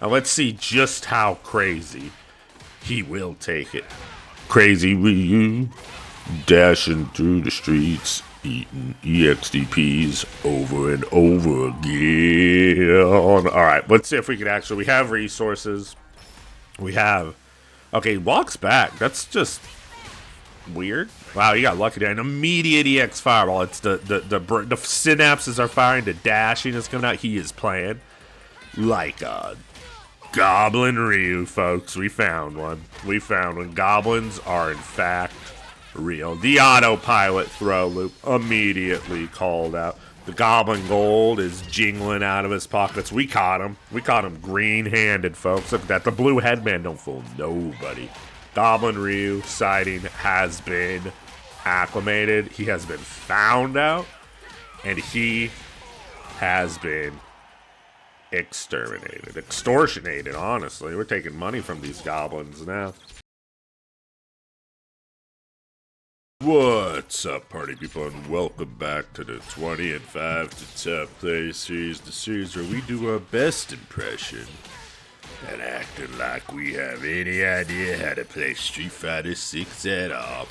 Now let's see just how crazy he will take it. Crazy Ryu dashing through the streets, eating EXDPs over and over again. Alright, let's see if we can actually. We have resources. We have. Okay, he walks back. That's just weird. Wow, you got lucky there. An immediate EX fireball. It's the synapses are firing. The dashing is coming out. He is playing like a Goblin Ryu, folks. We found one. We found one. Goblins are, in fact, real. The autopilot throw loop immediately called out. The Goblin Gold is jingling out of his pockets. We caught him. We caught him green-handed, folks. Look at that. The blue headband don't fool nobody. Goblin Ryu sighting has been acclimated. He has been found out. And he has been exterminated. Extortionated, honestly. We're taking money from these goblins now. What's up, party people, and welcome back to the 20 and 5 to top play series, the series where we do our best impression and acting like we have any idea how to play Street Fighter 6 at all.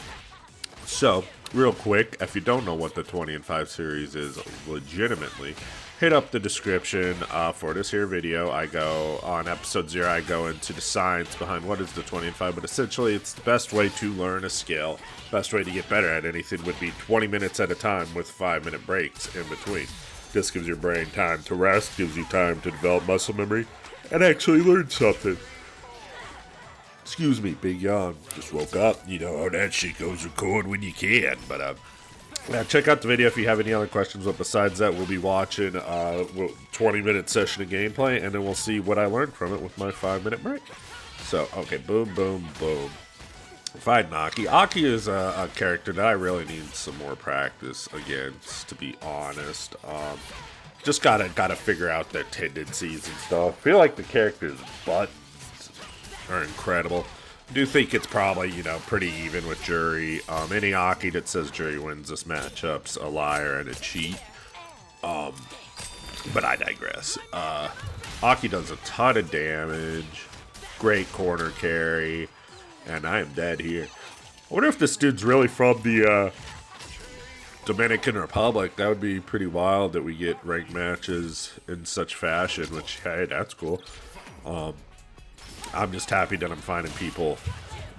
So, real quick, if you don't know what the 20 and 5 series is legitimately, hit up the description for this here video. I go, on episode 0, I go into the science behind what is the 20 and 5, but essentially it's the best way to learn a skill. Best way to get better at anything would be 20 minutes at a time with 5-minute breaks in between. This gives your brain time to rest, gives you time to develop muscle memory, and actually learn something. Excuse me, big yawn. Just woke up. You know how that shit goes, record when you can. But, yeah, check out the video if you have any other questions. But besides that, we'll be watching a 20-minute session of gameplay, and then we'll see what I learned from it with my 5-minute break. So, okay, boom, boom, boom. Fighting Aki. Aki is a character that I really need some more practice against, to be honest. Just gotta figure out their tendencies and stuff. I feel like the character's buttons are incredible. I do think it's probably, you know, pretty even with Juri. Any Aki that says Juri wins this matchup's a liar and a cheat. But I digress. Aki does a ton of damage. Great corner carry. And I am dead here. I wonder if this dude's really from the Dominican Republic. That would be pretty wild that we get ranked matches in such fashion, which, hey, that's cool. I'm just happy that I'm finding people,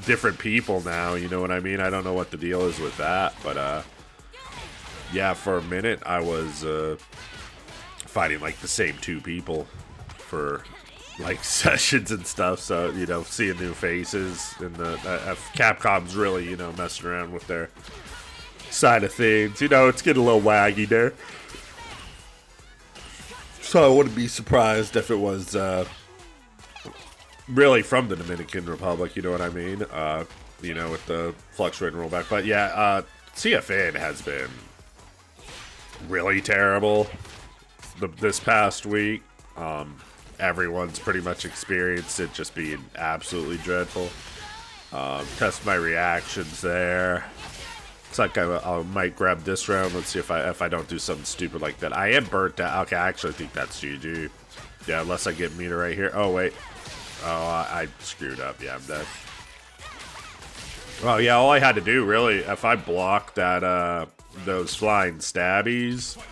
different people now, you know what I mean? I don't know what the deal is with that, but, yeah, for a minute I was fighting, like, the same two people for, like, sessions and stuff, so, you know, seeing new faces, and Capcom's really, you know, messing around with their side of things. You know, it's getting a little waggy there. So I wouldn't be surprised if it was, really from the Dominican Republic, you know what I mean? You know, with the fluctuating rollback. But yeah, CFN has been really terrible this past week. Everyone's pretty much experienced it just being absolutely dreadful. Test my reactions there. Looks like I might grab this round. Let's see if I don't do something stupid like that. I am burnt out. Okay, I actually think that's GG. Yeah, unless I get meter right here. Oh, wait. Oh, I screwed up. Yeah, I'm dead. Well, yeah, all I had to do, really, if I blocked that, those flying stabbies,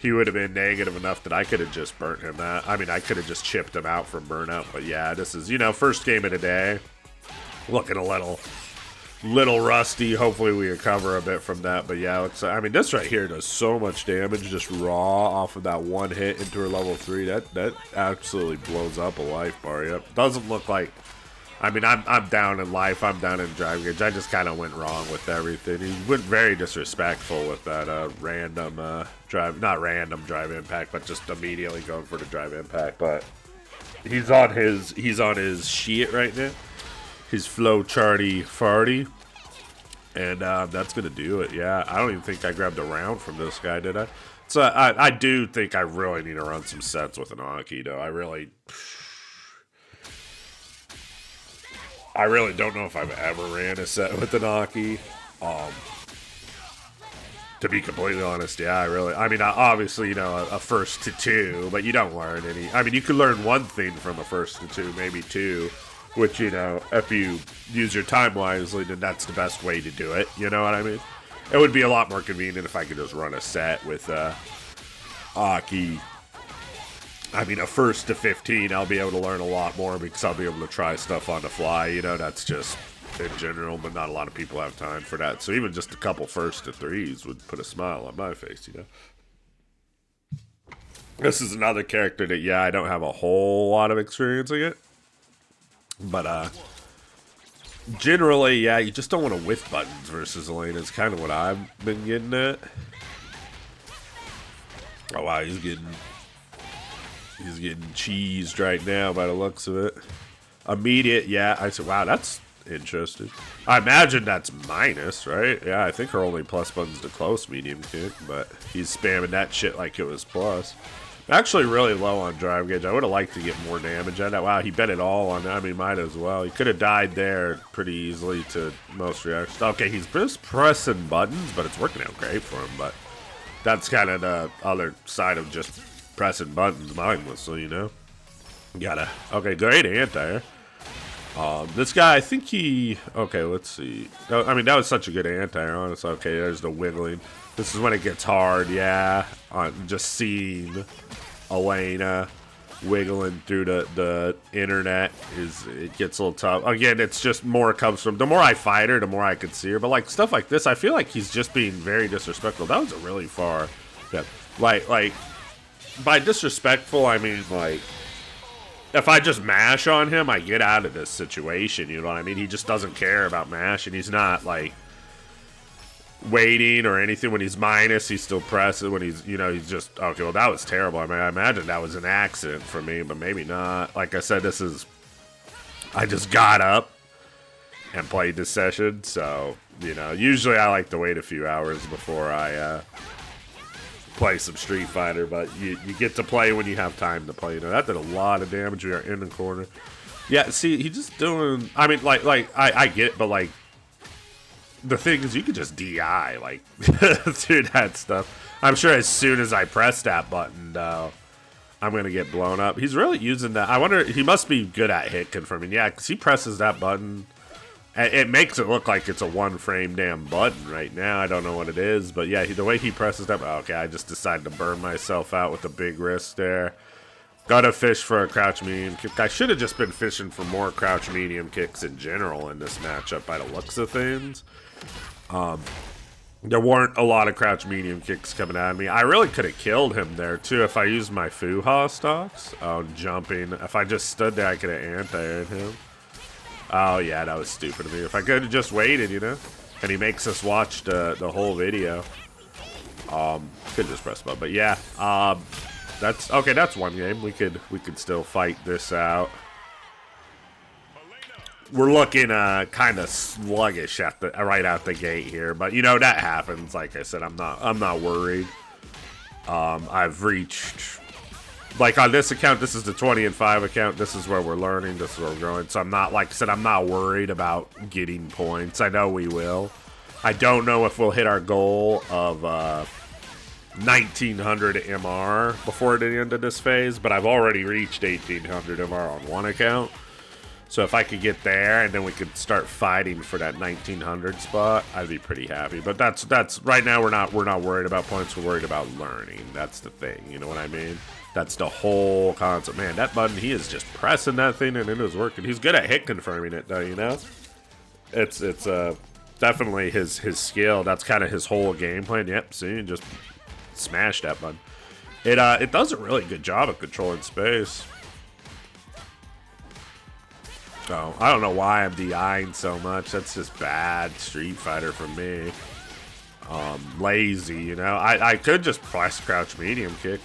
he would have been negative enough that I could have just burnt him out. I mean, I could have just chipped him out from burnout. But yeah, this is, you know, first game of the day. Looking a little rusty. Hopefully we recover a bit from that. But yeah, I mean, this right here does so much damage just raw off of that one hit into her level 3. That absolutely blows up a life bar. Yep. Doesn't look like, I mean, I'm down in life. I'm down in drive gauge. I just kind of went wrong with everything. He went very disrespectful with that random not random drive impact, but just immediately going for the drive impact. But he's on his shit right now. His flow charty farty. And that's going to do it. Yeah, I don't even think I grabbed a round from this guy, did I? So I do think I really need to run some sets with an Aki, though. I really don't know if I've ever ran a set with an Aki. To be completely honest, yeah, I mean, obviously, you know, a first to two, but you don't learn any. I mean, you could learn one thing from a first to two, maybe two, which, you know, if you use your time wisely, then that's the best way to do it. You know what I mean? It would be a lot more convenient if I could just run a set with Aki. I mean, a first to 15, I'll be able to learn a lot more because I'll be able to try stuff on the fly. You know, that's just in general, but not a lot of people have time for that. So even just a couple first to threes would put a smile on my face, you know. This is another character that, yeah, I don't have a whole lot of experience in it. But, generally, yeah, you just don't want to whiff buttons versus Elena. It's kind of what I've been getting at. Oh, wow, he's getting cheesed right now by the looks of it. Immediate, yeah. I said, wow, that's interesting. I imagine that's minus, right? Yeah, I think her only plus button's the close medium kick, but he's spamming that shit like it was plus. Actually really low on drive gauge. I would have liked to get more damage on that. Wow, he bet it all on that. I mean, might as well. He could have died there pretty easily to most reactions. Okay, he's just pressing buttons, but it's working out great for him. But that's kind of the other side of just pressing buttons mindlessly, you know? Gotta. Okay, great anti-air. This guy, I think he... Okay, let's see. I mean, that was such a good anti-air, honestly. Okay, there's the wiggling. This is when it gets hard, yeah. Just seeing Elena wiggling through the internet, it gets a little tough. Again, it's just more comes from... The more I fight her, the more I can see her. But, like, stuff like this, I feel like he's just being very disrespectful. That was a really far... Yeah, like, by disrespectful, I mean, like... If I just mash on him, I get out of this situation, you know what I mean? He just doesn't care about mash, and he's not, like, waiting or anything. When he's minus, he's still pressing. When he's, you know, he's just, okay, well, that was terrible. I mean, I imagine that was an accident for me, but maybe not. Like I said, I just got up and played this session, so, you know, usually I like to wait a few hours before I, play some Street Fighter, but you get to play when you have time to play. You know, that did a lot of damage. We are in the corner. Yeah, see, he's just doing... I mean, like I get it, but, like, the thing is you could just DI, like, through that stuff. I'm sure as soon as I press that button, though, I'm going to get blown up. He's really using that. I wonder... He must be good at hit confirming. Yeah, because he presses that button... It makes it look like it's a one-frame damn button right now. I don't know what it is, but yeah, the way he presses that... Okay, I just decided to burn myself out with a big wrist there. Gotta fish for a crouch medium kick. I should have just been fishing for more crouch medium kicks in general in this matchup by the looks of things. There weren't a lot of crouch medium kicks coming at me. I really could have killed him there, too, if I used my Fuha stocks. Oh, jumping. If I just stood there, I could have anti-aired him. Oh, yeah, that was stupid of me. If I could have just waited, you know? And he makes us watch the whole video. Could just press button. But yeah, that's... Okay, that's one game. We could still fight this out. We're looking kind of sluggish right out the gate here. But, you know, that happens. Like I said, I'm not worried. I've reached... Like, on this account, this is the 20 and 5 account. This is where we're learning. This is where we're growing. So I'm not, like I said, I'm not worried about getting points. I know we will. I don't know if we'll hit our goal of 1900 MR before the end of this phase, but I've already reached 1800 MR on one account. So if I could get there and then we could start fighting for that 1900 spot, I'd be pretty happy. But that's right now we're not worried about points. We're worried about learning. That's the thing. You know what I mean? That's the whole concept. Man, that button, he is just pressing that thing and it is working. He's good at hit confirming it, though, you know? It's definitely his skill. That's kind of his whole game plan. Yep, see, just smash that button. It does a really good job of controlling space. So, I don't know why I'm DIing so much. That's just bad Street Fighter for me. Lazy, you know? I could just press crouch medium kick.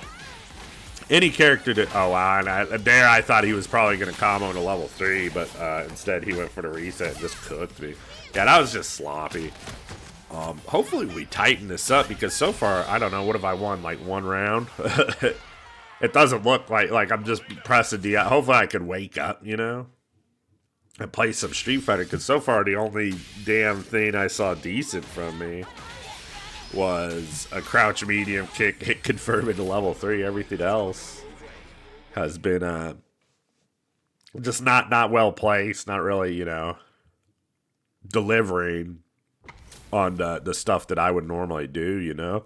Any character that... Oh, wow. And I thought he was probably going to combo to level 3, but instead he went for the reset and just cooked me. Yeah, that was just sloppy. Hopefully we tighten this up, because so far, I don't know, what have I won? Like, one round? It doesn't look like I'm just pressing DI. Hopefully I can wake up, you know? And play some Street Fighter, because so far the only damn thing I saw decent from me was a crouch medium kick, hit confirm into level 3. Everything else has been just not well placed, not really, you know, delivering on the stuff that I would normally do, you know.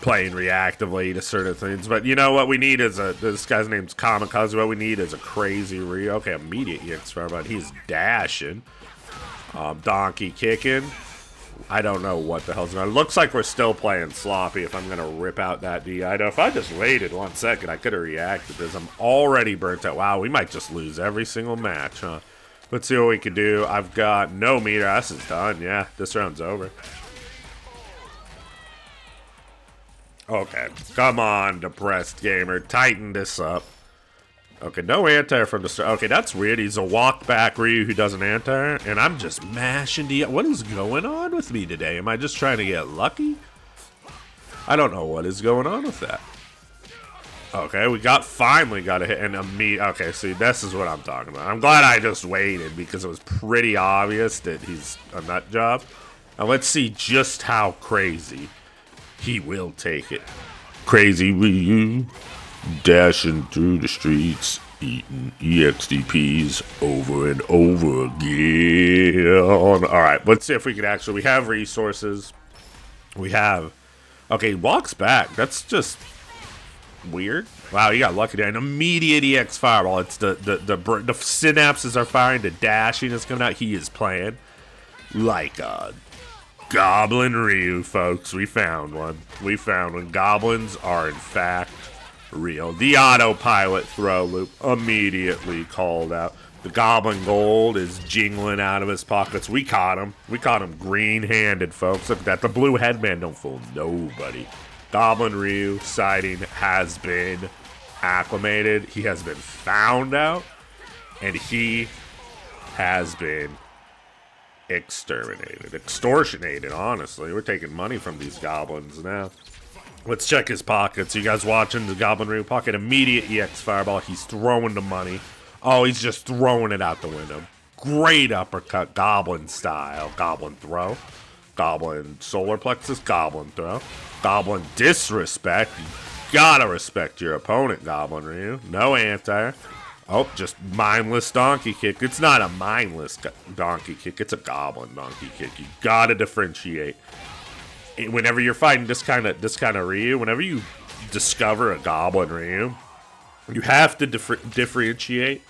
Playing reactively to certain things. But you know what we need is this guy's name's Kamikaze. What we need is a crazy Rio. Okay, immediate EX fire, but he's dashing. Donkey kicking. I don't know what the hell's going on. Looks like we're still playing sloppy if I'm going to rip out that DI. If I just waited 1 second, I could have reacted to this. I'm already burnt out. Wow, we might just lose every single match, huh? Let's see what we can do. I've got no meter. This is done. Yeah, this round's over. Okay, come on, depressed gamer. Tighten this up. Okay, no anti from the start. Okay, that's weird. He's a walk-back Ryu who doesn't anti, and I'm just mashing the... What is going on with me today? Am I just trying to get lucky? I don't know what is going on with that. Okay, we finally got a hit and a meet. Okay, see, this is what I'm talking about. I'm glad I just waited because it was pretty obvious that he's a nut job. Now let's see just how crazy he will take it. Crazy Ryu dashing through the streets, eating EXDPs over and over again. Alright, let's see if we can actually... We have resources. We have... Okay, walks back. That's just weird. Wow, you got lucky there. An immediate EX fireball. It's the synapses are firing. The dashing is coming out. He is playing like a Goblin Ryu, folks. We found one. We found one. Goblins are, in fact, real. The autopilot throw loop immediately called out. The Goblin Gold is jingling out of his pockets. We caught him. We caught him green-handed, folks. Look at that. The blue headband don't fool nobody. Goblin Ryu sighting has been acclimated. He has been found out. And he has been exterminated. Extortionated, honestly. We're taking money from these goblins now. Let's check his pockets. You guys watching the Goblin Ryu pocket? Immediate EX fireball. He's throwing the money. Oh, he's just throwing it out the window. Great uppercut, Goblin style. Goblin throw. Goblin solar plexus, Goblin throw. Goblin disrespect. You gotta respect your opponent, Goblin Ryu. No anti. Oh, just mindless donkey kick. It's not a mindless donkey kick. It's a Goblin donkey kick. You gotta differentiate. Whenever you're fighting this kind of Ryu, whenever you discover a Goblin Ryu, you have to differentiate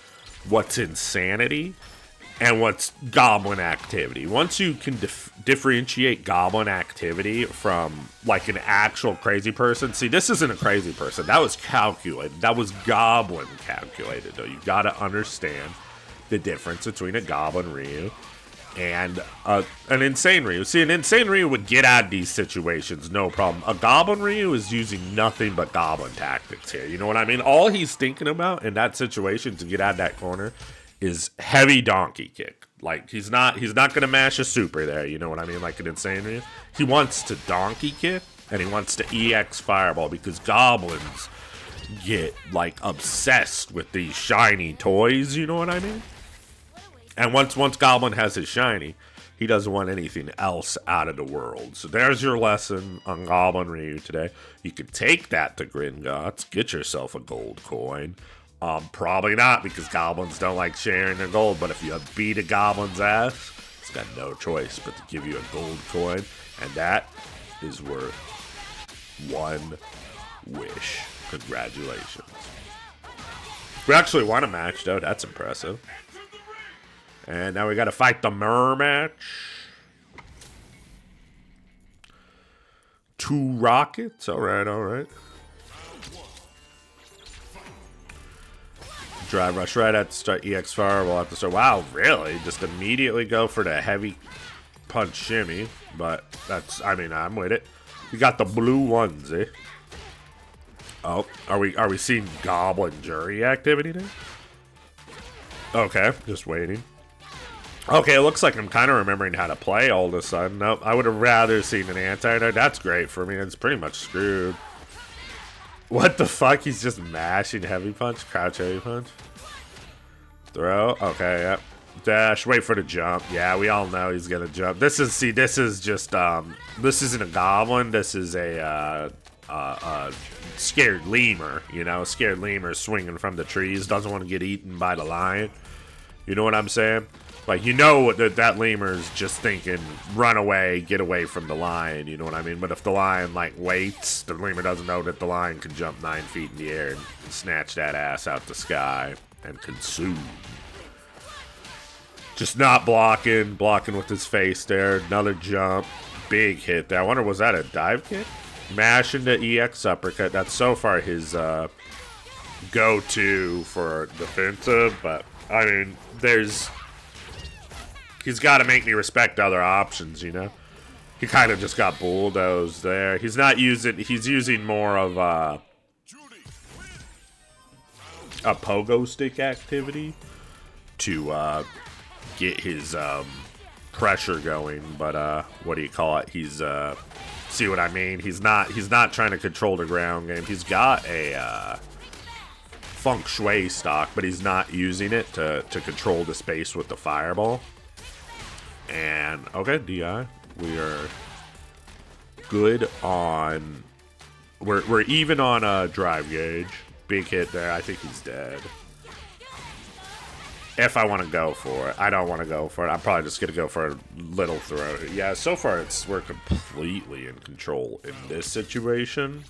what's insanity and what's Goblin activity. Once you can differentiate Goblin activity from, like, an actual crazy person. See, this isn't a crazy person. That was calculated. That was Goblin calculated, though. You gotta understand the difference between a Goblin Ryu and an insane Ryu. See, an insane Ryu would get out of these situations, no problem. A Goblin Ryu is using nothing but Goblin tactics here. You know what I mean? All he's thinking about in that situation to get out of that corner is heavy donkey kick. Like, he's not gonna mash a super there. You know what I mean? Like an insane Ryu. He wants to donkey kick and he wants to EX fireball because goblins get, like, obsessed with these shiny toys. You know what I mean? And once Goblin has his shiny, he doesn't want anything else out of the world. So there's your lesson on Goblin Ryu today. You can take that to Gringotts, get yourself a gold coin. Probably not, because goblins don't like sharing their gold. But if you beat a goblin's ass, it's got no choice but to give you a gold coin. And that is worth one wish. Congratulations. We actually won a match, though. That's impressive. And now we got to fight the mirror match. 2 rockets. All right, all right. Drive rush right at the start. EX fireball at the start. Wow, really? Just immediately go for the heavy punch shimmy. But that's, I mean, I'm with it. We got the blue onesie. Oh, are we seeing Goblin Juri activity now? Okay, just waiting. Okay, it looks like I'm kind of remembering how to play all of a sudden. Nope, I would have rather seen an anti-air. That's great for me. It's pretty much screwed. What the fuck? He's just mashing heavy punch? Crouch heavy punch? Throw? Okay, yep. Dash, wait for the jump. Yeah, we all know he's gonna jump. This is, see, this is just, this isn't a goblin. This is a scared lemur, you know? Scared lemur swinging from the trees. Doesn't want to get eaten by the lion. You know what I'm saying? Like, you know that lemur's just thinking, run away, get away from the lion, you know what I mean? But if the lion, like, waits, the lemur doesn't know that the lion can jump 9 feet in the air and snatch that ass out the sky and consume. Just not blocking with his face there. Another jump. Big hit there. I wonder, was that a dive kick? Mash into EX uppercut. That's so far his go-to for defensive, but, I mean, he's got to make me respect other options, you know? He kind of just got bulldozed there. He's using more of a pogo stick activity to get his pressure going, but what do you call it? He's see what I mean? He's not trying to control the ground game. He's got a feng shui stock, but he's not using it to control the space with the fireball. And okay, DI, we are good on. We're even on drive gauge. Big hit there. I think he's dead. If I want to go for it. I don't want to go for it. I'm probably just going to go for a little throw. Yeah, so far we're completely in control in this situation.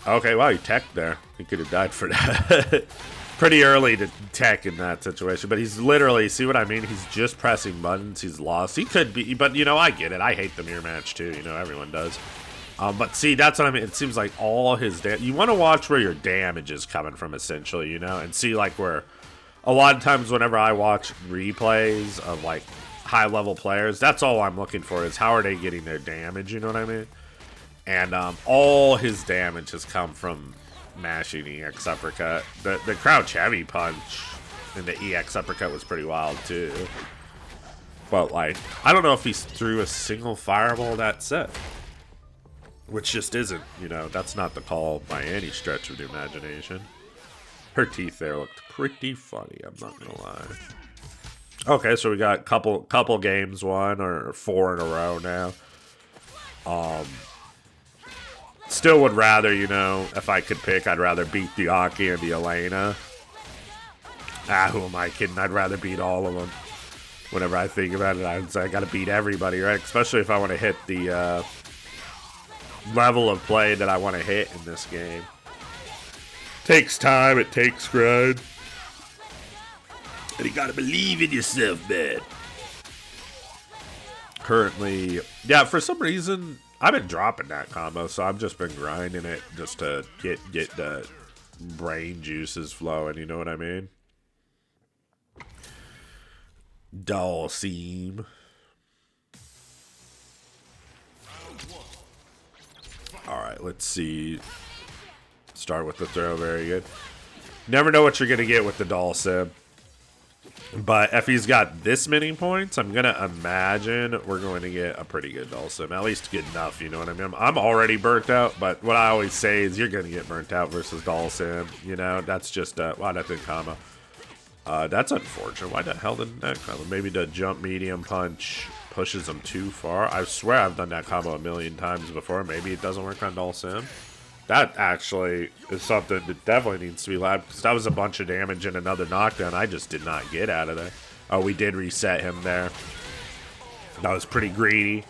Okay, wow, he teched there. He could have died for that. Pretty early to tech in that situation. But he's literally, see what I mean? He's just pressing buttons. He's lost. He could be, but, you know, I get it. I hate the mirror match, too. You know, everyone does. But see, that's what I mean. It seems like all his you want to watch where your damage is coming from, essentially, you know, and see like where a lot of times whenever I watch replays of like high-level players, that's all I'm looking for is how are they getting their damage, you know what I mean? And all his damage has come from mashing EX uppercut. The crouch heavy punch in the EX uppercut was pretty wild too. But like, I don't know if he's threw a single fireball that set. Which just isn't, you know, that's not the call by any stretch of the imagination. Her teeth there looked pretty funny, I'm not gonna lie. Okay, so we got couple games won, or 4 in a row now. Still would rather, you know, if I could pick, I'd rather beat the Aki and the Elena. Who am I kidding? I'd rather beat all of them. Whenever I think about it, I'd say I gotta beat everybody, right? Especially if I want to hit the, level of play that I want to hit in this game. Takes time, it takes grind. And you gotta believe in yourself, man. Currently, yeah, for some reason, I've been dropping that combo, so I've just been grinding it just to get the brain juices flowing, you know what I mean? Dhalsim. Alright, let's see. Start with the throw, very good. Never know what you're going to get with the Dhalsim. But if he's got this many points, I'm going to imagine we're going to get a pretty good Dhalsim. At least good enough, you know what I mean? I'm already burnt out, but what I always say is you're going to get burnt out versus Dhalsim. You know, that's just, wow, that didn't combo. That's unfortunate. Why the hell didn't that combo? Maybe the jump medium punch pushes him too far. I swear I've done that combo a million times before. Maybe it doesn't work on Dhalsim. That actually is something that definitely needs to be labbed, because that was a bunch of damage and another knockdown I just did not get out of there. Oh, we did reset him there. That was pretty greedy.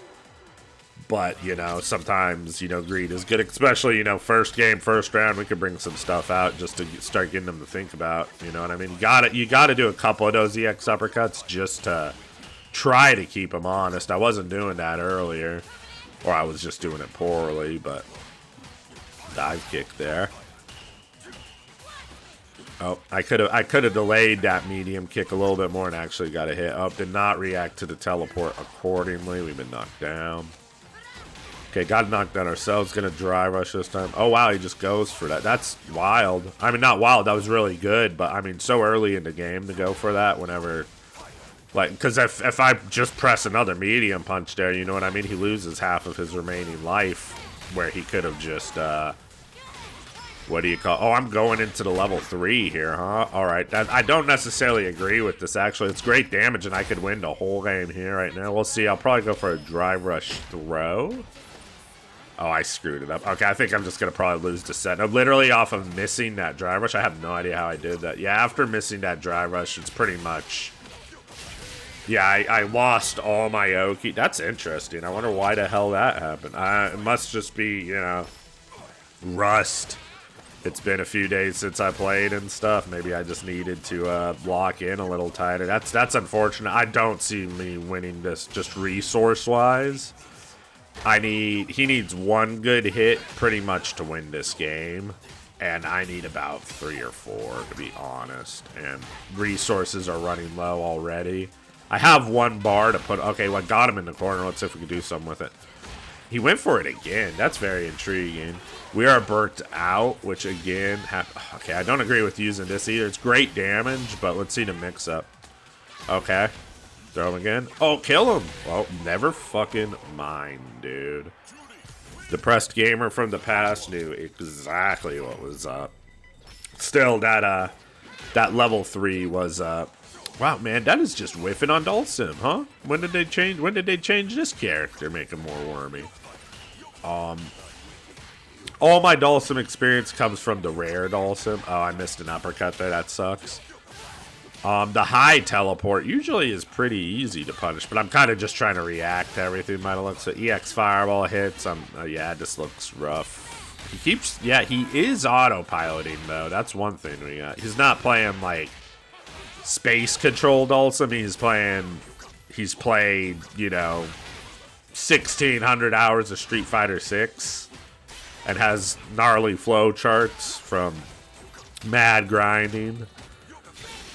But, you know, sometimes, you know, greed is good. Especially, you know, first game, first round, we could bring some stuff out just to start getting them to think about. You know what I mean? You got to do a couple of those EX uppercuts just to try to keep them honest. I wasn't doing that earlier. Or I was just doing it poorly, but dive kick there. Oh, I could have delayed that medium kick a little bit more and actually got a hit. Oh, did not react to the teleport accordingly. We've been knocked down. Okay, got knocked down ourselves. Gonna dry rush this time. Oh wow, he just goes for that. That's wild. I mean, not wild. That was really good, but I mean, so early in the game to go for that. Whenever, like, because if I just press another medium punch there, you know what I mean? He loses half of his remaining life, where he could have just What do you call? Oh, I'm going into the level 3 here, huh? All right. I don't necessarily agree with this, actually. It's great damage, and I could win the whole game here right now. We'll see. I'll probably go for a drive rush throw. Oh, I screwed it up. Okay, I think I'm just going to probably lose the set. No, literally off of missing that drive rush. I have no idea how I did that. Yeah, after missing that drive rush, it's pretty much... Yeah, I lost all my Oki. That's interesting. I wonder why the hell that happened. It must just be, you know, rust. It's been a few days since I played and stuff. Maybe I just needed to lock in a little tighter. That's unfortunate. I don't see me winning this just resource-wise. He needs one good hit pretty much to win this game. And I need about 3 or 4, to be honest. And resources are running low already. I have 1 bar to put... Okay, well, I got him in the corner. Let's see if we can do something with it. He went for it again. That's very intriguing. We are burnt out, which again... Okay, I don't agree with using this either. It's great damage, but let's see the mix-up. Okay. Throw him again. Oh, kill him. Well, never fucking mind, dude. Depressed gamer from the past knew exactly what was up. Still, that level 3 was... Wow, man, that is just whiffing on Dhalsim, huh? When did they change this character, make him more wormy? All my Dhalsim experience comes from the rare Dhalsim. Oh, I missed an uppercut there. That sucks. The high teleport usually is pretty easy to punish, but I'm kind of just trying to react to everything by the looks. So EX Fireball hits. Yeah, this looks rough. He keeps... Yeah, he is autopiloting, though. That's one thing we got. He's not playing, like... space control Dhalsim. He's played, you know, 1,600 hours of Street Fighter 6 and has gnarly flow charts from mad grinding,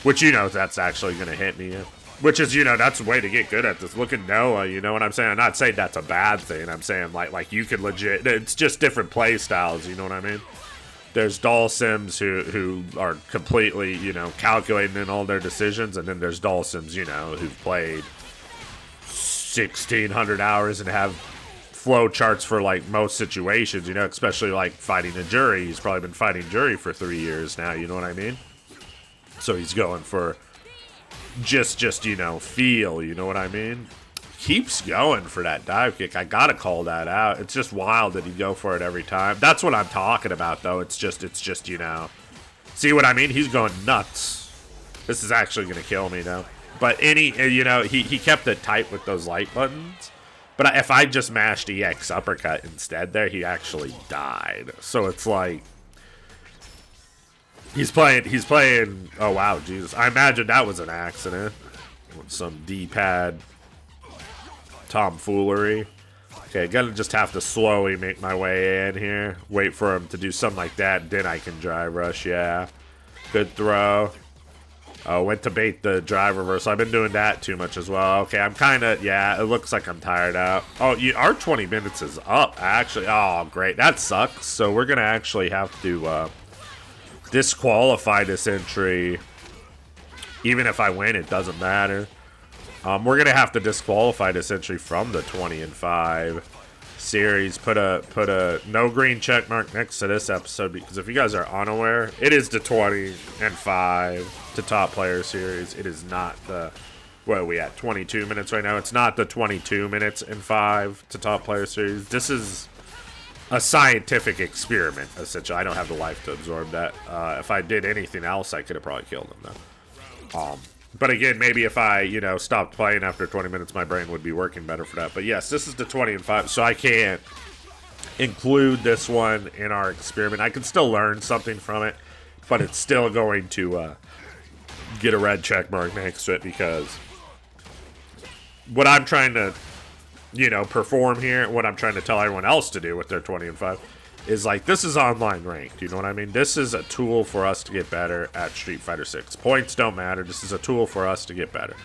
which, you know, that's actually going to hit me, which is, you know, that's a way to get good at this. Look at Noah, you know what I'm saying? I'm not saying that's a bad thing. I'm saying like you could legit, it's just different play styles, you know what I mean? There's Dhalsims who are completely, you know, calculating in all their decisions, and then there's Dhalsims, you know, who've played 1,600 hours and have flow charts for, like, most situations, you know, especially, like, fighting a Juri. He's probably been fighting Juri for 3 years now, you know what I mean? So he's going for just you know, feel, you know what I mean? Keeps going for that dive kick. I gotta call that out. It's just wild that he'd go for it every time. That's what I'm talking about, though. It's just, you know. See what I mean? He's going nuts. This is actually gonna kill me now. But you know, he kept it tight with those light buttons. But if I just mashed EX uppercut instead there, he actually died. So it's like... He's playing... Oh, wow, Jesus. I imagine that was an accident. With some D-pad... tomfoolery. Okay, gonna just have to slowly make my way in here. Wait for him to do something like that, then I can drive rush, yeah. Good throw. Oh, went to bait the drive reverse. I've been doing that too much as well. Okay, I'm kind of, yeah, it looks like I'm tired out. Oh, our 20 minutes is up, actually. Oh, great. That sucks. So we're gonna actually have to disqualify this entry. Even if I win, it doesn't matter. We're gonna have to disqualify this entry from the 20-5 series. Put a no green check mark next to this episode, because if you guys are unaware, it is the 20-5 to top player series. It is not the, what are we at, 22 minutes right now? It's not the 22 minutes and 5 to top player series. This is a scientific experiment, essentially. I don't have the life to absorb that. If I did anything else, I could have probably killed him though. But again, maybe if I, you know, stopped playing after 20 minutes, my brain would be working better for that. But yes, this is the 20-5, so I can't include this one in our experiment. I can still learn something from it, but it's still going to get a red check mark next to it, because what I'm trying to, you know, perform here, what I'm trying to tell everyone else to do with their 20-5, is like, this is online ranked, you know what I mean? This is a tool for us to get better at Street Fighter 6. Points don't matter. This is a tool for us to get better.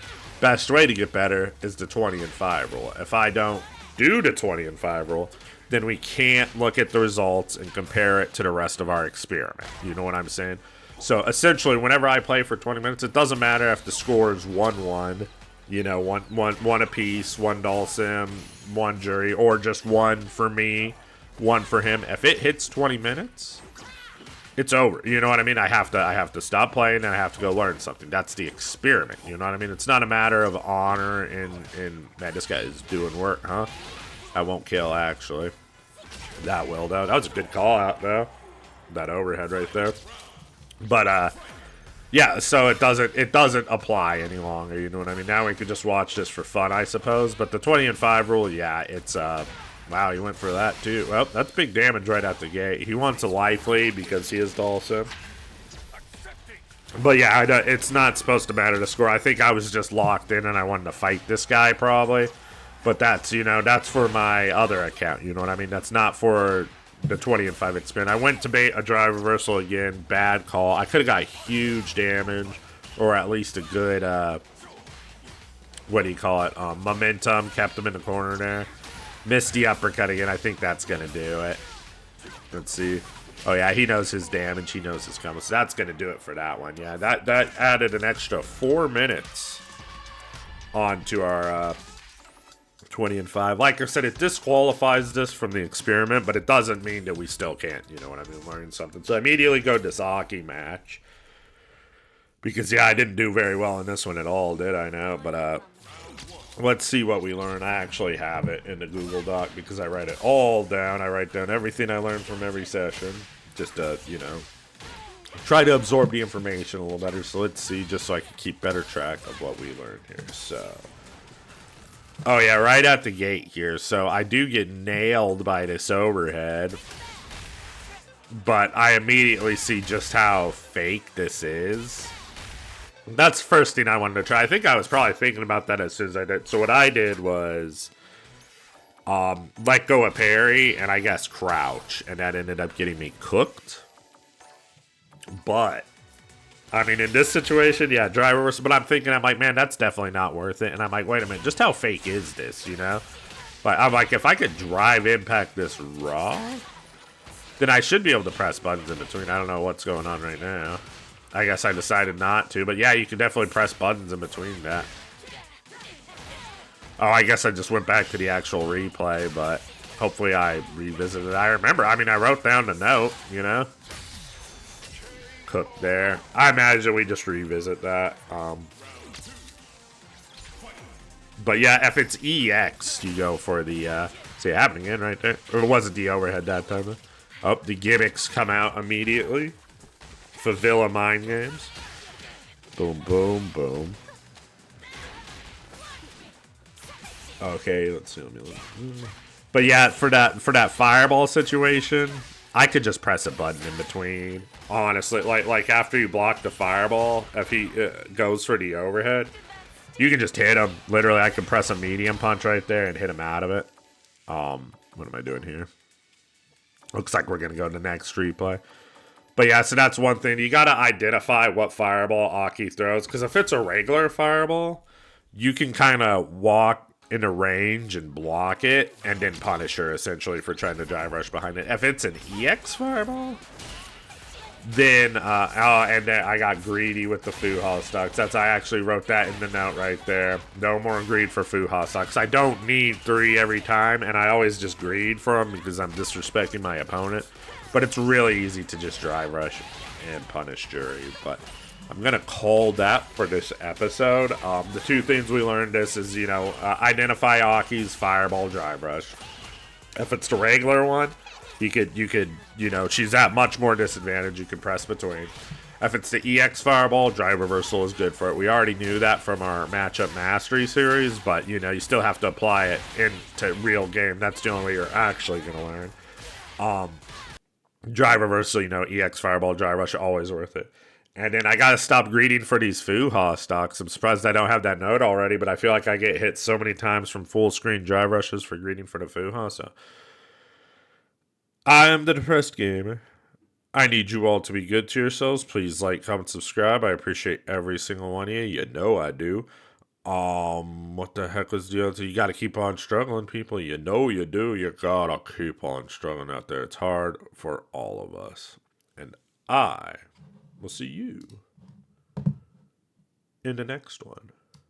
Best way to get better is the 20-5 rule. If I don't do the 20-5 rule, then we can't look at the results and compare it to the rest of our experiment. You know what I'm saying? So essentially, whenever I play for 20 minutes, it doesn't matter if the score is 1-1, you know, one apiece, one Dhalsim, one Juri, or just one for me, one for him. If it hits 20 minutes, it's over. You know what I mean? I have to stop playing and I have to go learn something. That's the experiment. You know what I mean? It's not a matter of honor and man, this guy is doing work, huh? I won't kill actually. That will though. That was a good call out though. That overhead right there. But yeah, so it doesn't apply any longer, you know what I mean? Now we can just watch this for fun, I suppose. But the 20 and 5 rule, yeah, it's wow, he went for that too. Well, that's big damage right out the gate. He wants a life lead because he is Dhalsim. But yeah, it's not supposed to matter to score. I think I was just locked in and I wanted to fight this guy probably. But that's, you know, that's for my other account, you know what I mean? That's not for the 20 and 5 experiment. I went to bait a drive reversal again. Bad call. I could have got huge damage, or at least a good, what do you call it? Momentum. Kept him in the corner there. Missed the uppercut again. I think that's going to do it. Let's see. Oh, yeah, he knows his damage. He knows his combo. So that's going to do it for that one. Yeah, that added an extra 4 minutes onto our 20 and 5. Like I said, it disqualifies this from the experiment, but it doesn't mean that we still can't, you know what I mean, learn something. So I immediately go to Saki match. Because, yeah, I didn't do very well in this one at all, did I now? But, let's see what we learn. I actually have it in the Google Doc because I write it all down. I write down everything I learned from every session. Just to, you know, try to absorb the information a little better. So let's see, just so I can keep better track of what we learned here. So, oh yeah, right at the gate here. So I do get nailed by this overhead. But I immediately see just how fake this is. That's the first thing I wanted to try. I think I was probably thinking about that as soon as I did. So what I did was let go of parry and I guess crouch. And that ended up getting me cooked. But, I mean, in this situation, yeah, drive reversal. But I'm thinking, I'm like, man, that's definitely not worth it. And I'm like, wait a minute, just how fake is this, you know? But I'm like, if I could drive impact this raw, then I should be able to press buttons in between. I don't know what's going on right now. I guess I decided not to, but yeah, you can definitely press buttons in between that. Oh, I guess I just went back to the actual replay, but hopefully I revisited it. I remember, I mean, I wrote down the note, you know? Cooked there. I imagine we just revisit that. But yeah, if it's EX, you go for the, see it happening again right there. Or it wasn't the overhead that time, though. Oh, the gimmicks come out immediately. Favilla mind games. Boom, boom, boom. Okay, let's see. Let me look. But yeah, for that fireball situation, I could just press a button in between. Honestly, like after you block the fireball, if he goes for the overhead, you can just hit him. Literally, I can press a medium punch right there and hit him out of it. What am I doing here? Looks like we're gonna go to the next replay. But yeah, so that's one thing. You gotta identify what fireball Aki throws, because if it's a regular fireball, you can kind of walk in a range and block it, and then punish her essentially for trying to drive rush behind it. If it's an EX fireball, then and then I got greedy with the Fuha stocks. I actually wrote that in the note right there. No more greed for Fuha stocks. I don't need 3 every time, and I always just greed for them because I'm disrespecting my opponent. But it's really easy to just drive rush and punish Juri. But I'm going to call that for this episode. The 2 things we learned this is, you know, identify Aki's fireball drive rush. If it's the regular one, you could, you know, she's at much more disadvantage. You can press between. If it's the EX fireball, drive reversal is good for it. We already knew that from our matchup mastery series, but, you know, you still have to apply it into real game. That's the only way you're actually going to learn. Drive reversal, you know, EX fireball, drive rush, always worth it. And then I gotta stop greeting for these Fuha stocks. I'm surprised I don't have that note already, but I feel like I get hit so many times from full screen drive rushes for greeting for the Fuha, so. I am the Depressed Gamer. I need you all to be good to yourselves. Please like, comment, subscribe. I appreciate every single one of you. You know I do. What the heck was the other? You gotta keep on struggling, people. You know you do. You gotta keep on struggling out there. It's hard for all of us. And I will see you in the next one.